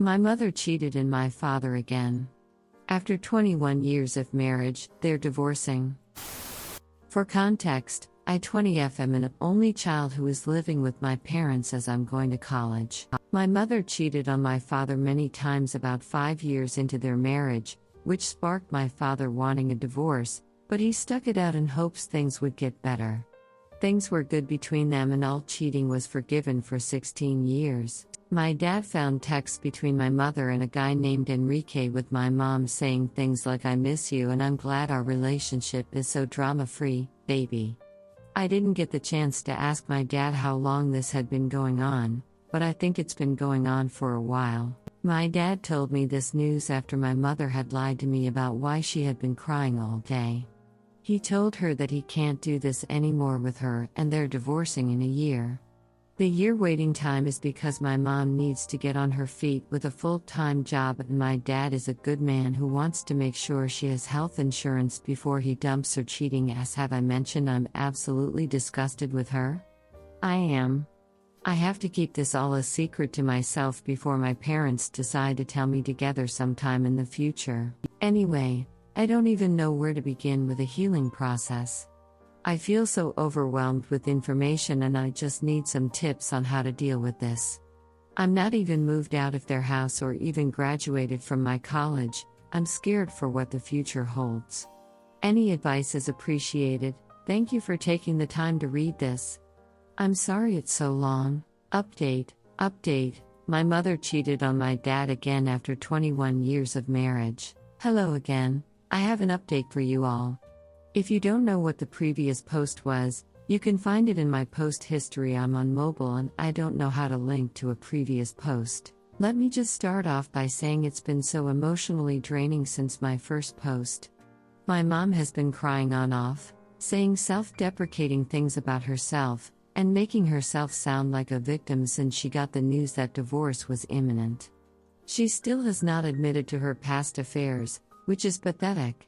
My mother cheated and my father again. After 21 years of marriage, they're divorcing. For context, I 20F am an only child who is living with my parents as I'm going to college. My mother cheated on my father many times about 5 years into their marriage, which sparked my father wanting a divorce, but he stuck it out in hopes things would get better. Things were good between them and all cheating was forgiven for 16 years. My dad found texts between my mother and a guy named Enrique with my mom saying things like "I miss you and I'm glad our relationship is so drama-free, baby." I didn't get the chance to ask my dad how long this had been going on, but I think it's been going on for a while. My dad told me this news after my mother had lied to me about why she had been crying all day. He told her that he can't do this anymore with her and they're divorcing in a year. The year waiting time is because my mom needs to get on her feet with a full-time job and my dad is a good man who wants to make sure she has health insurance before he dumps her cheating ass. Have I mentioned I'm absolutely disgusted with her? I am. I have to keep this all a secret to myself before my parents decide to tell me together sometime in the future. Anyway, I don't even know where to begin with a healing process. I feel so overwhelmed with information and I just need some tips on how to deal with this. I'm not even moved out of their house or even graduated from my college. I'm scared for what the future holds. Any advice is appreciated. Thank you for taking the time to read this. I'm sorry it's so long. Update. My mother cheated on my dad again after 21 years of marriage. Hello again. I have an update for you all. If you don't know what the previous post was, you can find it in my post history. I'm on mobile and I don't know how to link to a previous post. Let me just start off by saying it's been so emotionally draining since my first post. My mom has been crying on off, saying self-deprecating things about herself, and making herself sound like a victim since she got the news that divorce was imminent. She still has not admitted to her past affairs, which is pathetic.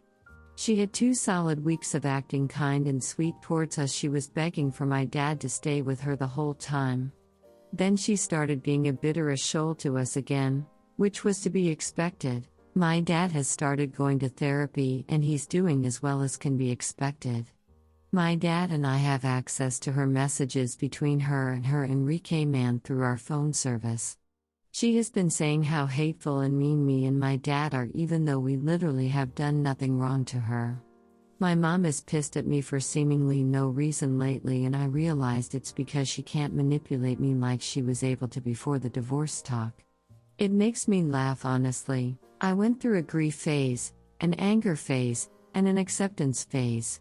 She had 2 solid weeks of acting kind and sweet towards us. She was begging for my dad to stay with her the whole time. Then she started being a bitter shoal to us again, which was to be expected. My dad has started going to therapy and he's doing as well as can be expected. My dad and I have access to her messages between her and her Enrique man through our phone service. She has been saying how hateful and mean me and my dad are even though we literally have done nothing wrong to her. My mom is pissed at me for seemingly no reason lately and I realized it's because she can't manipulate me like she was able to before the divorce talk. It makes me laugh honestly. I went through a grief phase, an anger phase, and an acceptance phase.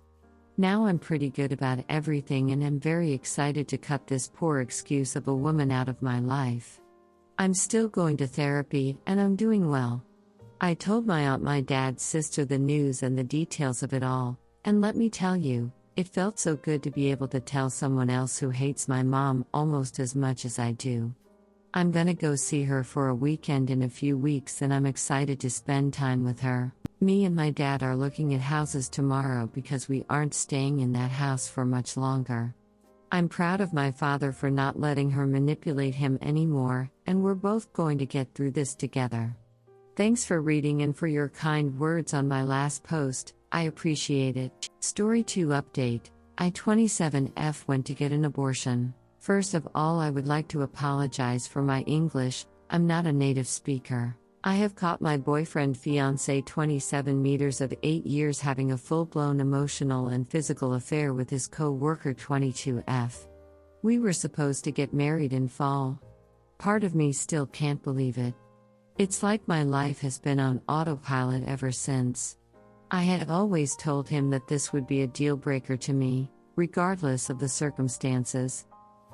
Now I'm pretty good about everything and am very excited to cut this poor excuse of a woman out of my life. I'm still going to therapy, and I'm doing well. I told my aunt, my dad's sister, the news and the details of it all, and let me tell you, it felt so good to be able to tell someone else who hates my mom almost as much as I do. I'm gonna go see her for a weekend in a few weeks and I'm excited to spend time with her. Me and my dad are looking at houses tomorrow because we aren't staying in that house for much longer. I'm proud of my father for not letting her manipulate him anymore, and we're both going to get through this together. Thanks for reading and for your kind words on my last post, I appreciate it. Story 2 update. I 27F went to get an abortion. First of all, I would like to apologize for my English. I'm not a native speaker. I have caught my boyfriend fiancé 27 meters of 8 years having a full-blown emotional and physical affair with his co-worker 22F. We were supposed to get married in fall. Part of me still can't believe it. It's like my life has been on autopilot ever since. I had always told him that this would be a deal breaker to me, regardless of the circumstances.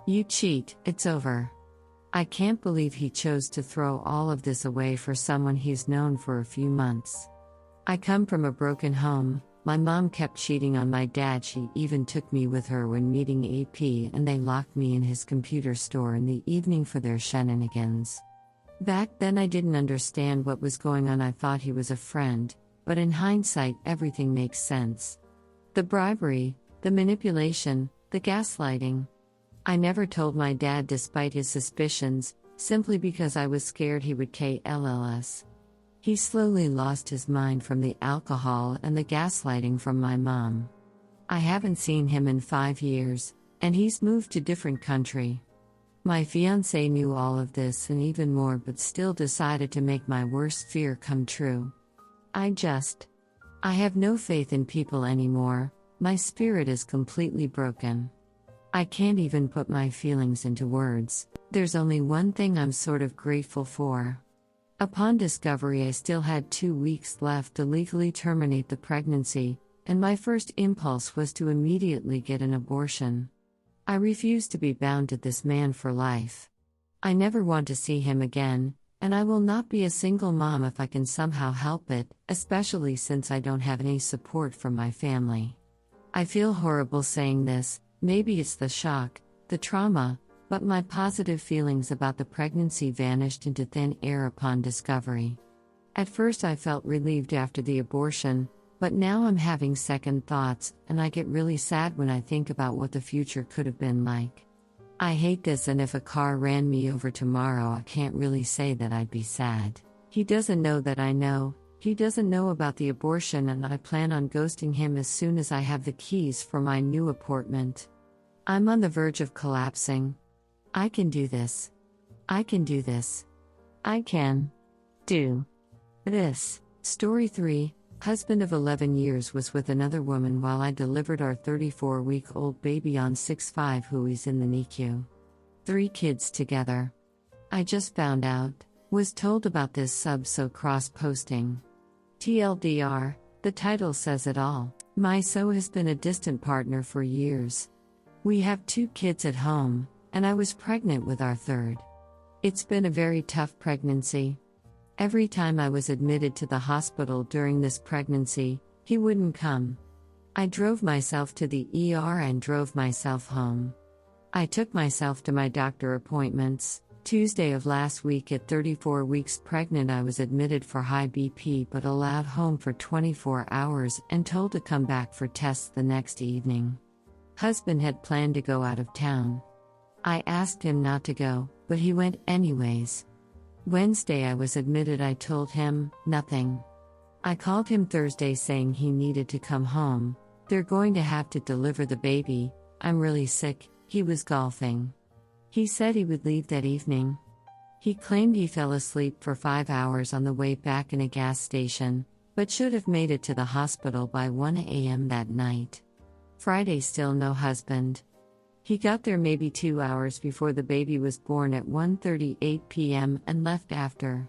You cheat, it's over. I can't believe he chose to throw all of this away for someone he's known for a few months. I come from a broken home. My mom kept cheating on my dad. She even took me with her when meeting AP and they locked me in his computer store in the evening for their shenanigans. Back then I didn't understand what was going on. I thought he was a friend, but in hindsight everything makes sense. The bribery, the manipulation, the gaslighting. I never told my dad despite his suspicions. simply because I was scared he would KLLS. He slowly lost his mind from the alcohol and the gaslighting from my mom. I haven't seen him in 5 years, and he's moved to different country. My fiancé knew all of this and even more, but still decided to make my worst fear come true. I have no faith in people anymore. My spirit is completely broken. I can't even put my feelings into words. There's only one thing I'm sort of grateful for. Upon discovery, I still had 2 weeks left to legally terminate the pregnancy, and my first impulse was to immediately get an abortion. I refuse to be bound to this man for life. I never want to see him again, and I will not be a single mom if I can somehow help it, especially since I don't have any support from my family. I feel horrible saying this, maybe it's the shock, the trauma, but my positive feelings about the pregnancy vanished into thin air upon discovery. At first I felt relieved after the abortion, but now I'm having second thoughts, and I get really sad when I think about what the future could have been like. I hate this, and if a car ran me over tomorrow, I can't really say that I'd be sad. He doesn't know that I know, he doesn't know about the abortion, and I plan on ghosting him as soon as I have the keys for my new apartment. I'm on the verge of collapsing. I can do this. I can do this. I can do this. Story 3. Husband of 11 years was with another woman while I delivered our 34-week-old baby on 6/5 who is in the NICU. 3 kids together. I just found out, was told about this so cross-posting. TLDR, the title says it all. My so has been a distant partner for years. We have 2 kids at home, and I was pregnant with our 3rd. It's been a very tough pregnancy. Every time I was admitted to the hospital during this pregnancy, he wouldn't come. I drove myself to the ER and drove myself home. I took myself to my doctor appointments. Tuesday of last week at 34 weeks pregnant, I was admitted for high BP but allowed home for 24 hours and told to come back for tests the next evening. Husband had planned to go out of town. I asked him not to go, but he went anyways. Wednesday I was admitted. I told him nothing. I called him Thursday saying he needed to come home. They're going to have to deliver the baby. I'm really sick. He was golfing. He said he would leave that evening. He claimed he fell asleep for 5 hours on the way back in a gas station, but should have made it to the hospital by 1 a.m. that night. Friday, still no husband. He got there maybe 2 hours before the baby was born at 1:38 p.m. and left after.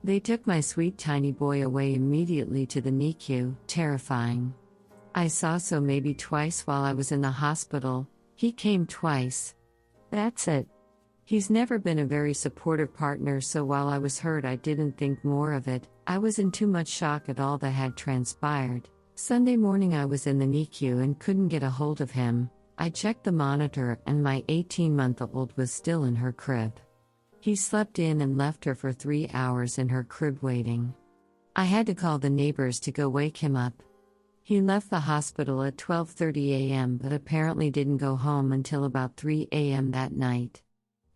They took my sweet tiny boy away immediately to the NICU, terrifying. I saw so maybe twice while I was in the hospital. He came twice. That's it. He's never been a very supportive partner, so while I was hurt I didn't think more of it. I was in too much shock at all that had transpired. Sunday morning I was in the NICU and couldn't get a hold of him. I checked the monitor and my 18-month-old was still in her crib. He slept in and left her for 3 hours in her crib waiting. I had to call the neighbors to go wake him up. He left the hospital at 12:30 a.m. but apparently didn't go home until about 3 a.m. that night.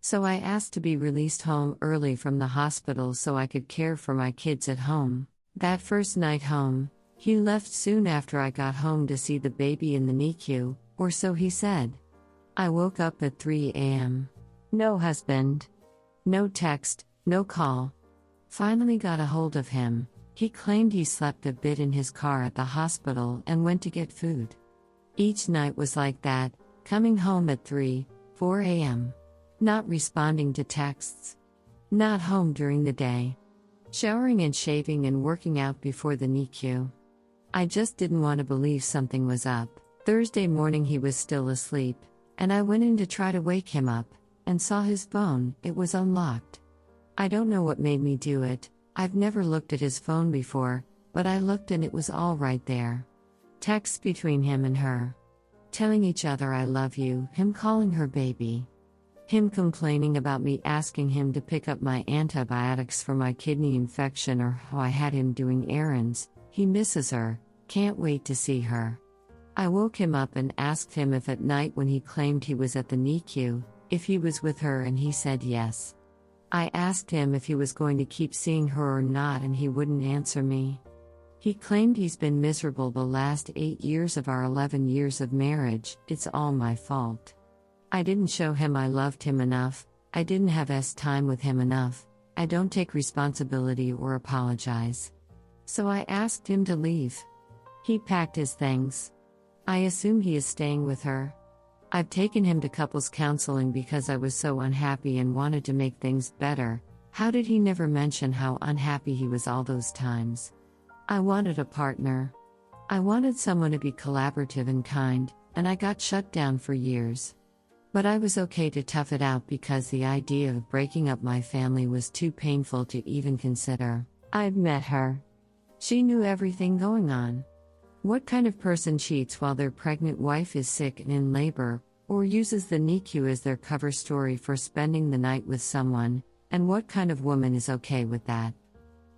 So I asked to be released home early from the hospital so I could care for my kids at home. That first night home, he left soon after I got home to see the baby in the NICU, or so he said. I woke up at 3 a.m. No husband. No text, no call. Finally got a hold of him. He claimed he slept a bit in his car at the hospital and went to get food. Each night was like that, coming home at 3, 4 a.m. Not responding to texts. Not home during the day. Showering and shaving and working out before the NICU. I just didn't want to believe something was up. Thursday morning he was still asleep, and I went in to try to wake him up, and saw his phone. It was unlocked. I don't know what made me do it. I've never looked at his phone before, but I looked and it was all right there. Texts between him and her. Telling each other I love you, him calling her baby. Him complaining about me asking him to pick up my antibiotics for my kidney infection, or how I had him doing errands. He misses her, can't wait to see her. I woke him up and asked him if at night when he claimed he was at the NICU, if he was with her, and he said yes. I asked him if he was going to keep seeing her or not, and he wouldn't answer me. He claimed he's been miserable the last 8 years of our 11 years of marriage. It's all my fault. I didn't show him I loved him enough, I didn't have time with him enough, I don't take responsibility or apologize. So I asked him to leave. He packed his things. I assume he is staying with her. I've taken him to couples counseling because I was so unhappy and wanted to make things better. How did he never mention how unhappy he was all those times? I wanted a partner. I wanted someone to be collaborative and kind, and I got shut down for years. But I was okay to tough it out because the idea of breaking up my family was too painful to even consider. I'd met her. She knew everything going on. What kind of person cheats while their pregnant wife is sick and in labor, or uses the NICU as their cover story for spending the night with someone, and what kind of woman is okay with that?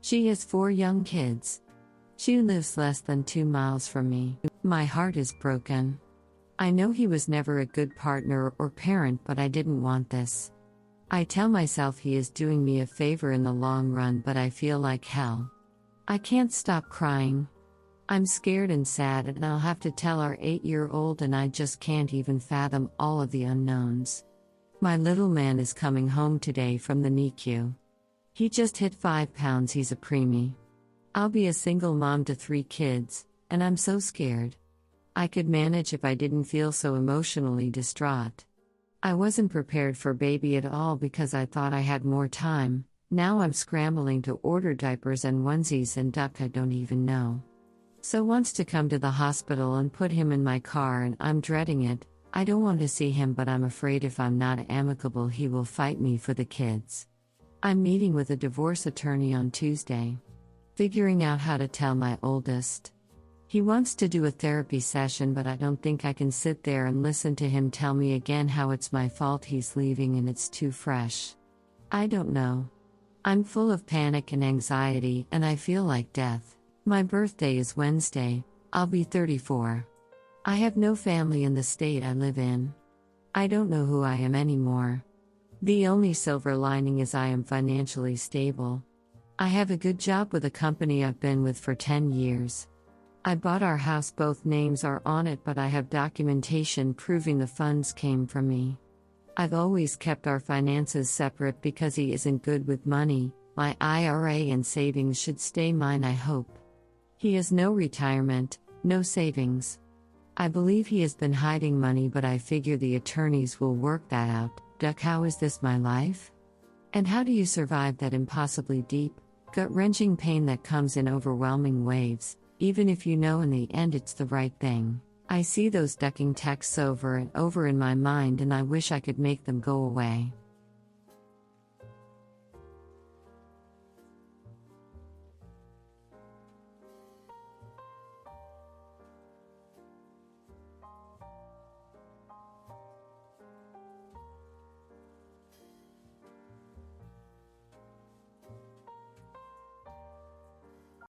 She has 4 young kids. She lives less than 2 miles from me. My heart is broken. I know he was never a good partner or parent, but I didn't want this. I tell myself he is doing me a favor in the long run, but I feel like hell. I can't stop crying. I'm scared and sad, and I'll have to tell our 8-year-old, and I just can't even fathom all of the unknowns. My little man is coming home today from the NICU. He just hit 5 pounds, he's a preemie. I'll be a single mom to 3 kids, and I'm so scared. I could manage if I didn't feel so emotionally distraught. I wasn't prepared for baby at all because I thought I had more time. Now I'm scrambling to order diapers and onesies and duck I don't even know. So wants to come to the hospital and put him in my car, and I'm dreading it. I don't want to see him, but I'm afraid if I'm not amicable he will fight me for the kids. I'm meeting with a divorce attorney on Tuesday. Figuring out how to tell my oldest. He wants to do a therapy session, but I don't think I can sit there and listen to him tell me again how it's my fault he's leaving and it's too fresh. I don't know. I'm full of panic and anxiety, and I feel like death. My birthday is Wednesday. I'll be 34. I have no family in the state I live in. I don't know who I am anymore. The only silver lining is I am financially stable. I have a good job with a company I've been with for 10 years. I bought our house, both names are on it, but I have documentation proving the funds came from me. I've always kept our finances separate because he isn't good with money. My IRA and savings should stay mine, I hope. He has no retirement, no savings. I believe he has been hiding money, but I figure the attorneys will work that out. Duck, how is this my life? And how do you survive that impossibly deep, gut-wrenching pain that comes in overwhelming waves, even if you know in the end it's the right thing? I see those ducking texts over and over in my mind, and I wish I could make them go away.